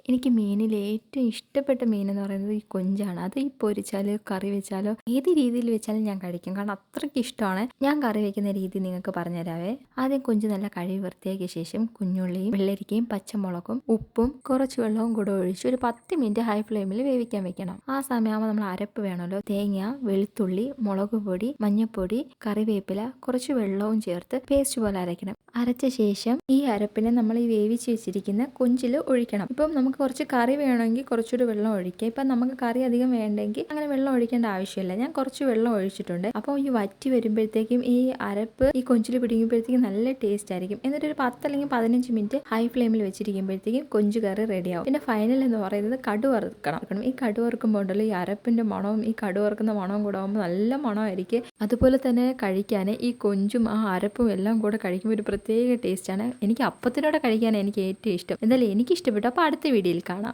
എനിക്ക് മീനിൽ ഏറ്റവും ഇഷ്ടപ്പെട്ട മീനെന്ന് പറയുന്നത് ഈ കൊഞ്ചാണ്. അത് ഈ പൊരിച്ചാലോ കറി വെച്ചാലോ ഏത് രീതിയിൽ വെച്ചാലും ഞാൻ കഴിക്കും. കാരണം അത്രയ്ക്ക് ഇഷ്ടമാണ്. ഞാൻ കറി വെക്കുന്ന രീതി നിങ്ങൾക്ക് പറഞ്ഞു തരാവേ. ആദ്യം കൊഞ്ച് നല്ല കഴുകി വൃത്തിയാക്കിയ ശേഷം കുഞ്ഞുള്ളിയും വെള്ളരിക്കയും പച്ചമുളകും ഉപ്പും കുറച്ച് വെള്ളവും കൂടെ ഒഴിച്ച് ഒരു 10 മിനിറ്റ് ഹൈ ഫ്ലെയിമിൽ വേവിക്കാൻ വെക്കണം. ആ സമയമാകുമ്പോൾ നമ്മൾ അരപ്പ് വേണമല്ലോ. തേങ്ങ, വെളുത്തുള്ളി, മുളക് പൊടി, മഞ്ഞൾപ്പൊടി, കറിവേപ്പില, കുറച്ച് വെള്ളവും ചേർത്ത് പേസ്റ്റ് പോലെ അരയ്ക്കണം. അരച്ച ശേഷം ഈ അരപ്പിനെ നമ്മൾ ഈ വേവിച്ച് വെച്ചിരിക്കുന്ന കൊഞ്ചിൽ ഒഴിക്കണം. ഇപ്പം നമുക്ക് കുറച്ച് കറി വേണമെങ്കിൽ കുറച്ചുകൂടി വെള്ളം ഒഴിക്കാം. ഇപ്പം നമുക്ക് കറി അധികം വേണ്ടെങ്കിൽ അങ്ങനെ വെള്ളം ഒഴിക്കേണ്ട ആവശ്യമില്ല. ഞാൻ കുറച്ച് വെള്ളം ഒഴിച്ചിട്ടുണ്ട്. അപ്പോൾ ഈ വറ്റി വരുമ്പോഴത്തേക്കും ഈ അരപ്പ് ഈ കൊഞ്ചിൽ പിടിക്കുമ്പോഴത്തേക്കും നല്ല ടേസ്റ്റ് ആയിരിക്കും. എന്നിട്ട് ഒരു 10 അല്ലെങ്കിൽ 15 മിനിറ്റ് ഹൈ ഫ്ലെയിമിൽ വെച്ചിരിക്കുമ്പോഴത്തേക്കും കൊഞ്ച് കറി റെഡിയാവും. പിന്നെ ഫൈനൽ എന്ന് പറയുന്നത് കടു വറുക്കണം. ഈ കടു വറുക്കുമ്പോൾ ഉണ്ടല്ലോ ഈ അരപ്പിൻ്റെ മണവും ഈ കടു വറുക്കുന്ന മണവും കൂടെ ആകുമ്പോൾ നല്ല മണമായിരിക്കും. അതുപോലെ തന്നെ കഴിക്കാൻ ഈ കൊഞ്ചും ആ അരപ്പും എല്ലാം കൂടെ കഴിക്കുമ്പോൾ ഒരു പ്രത്യേക ടേസ്റ്റാണ്. എനിക്ക് അപ്പത്തിനോടെ കഴിക്കാൻ എനിക്ക് ഏറ്റവും ഇഷ്ടം. എന്തായാലും എനിക്ക് ഇഷ്ടപ്പെട്ടു. അപ്പോൾ അടുത്ത വീഡിയോയിൽ കാണാം.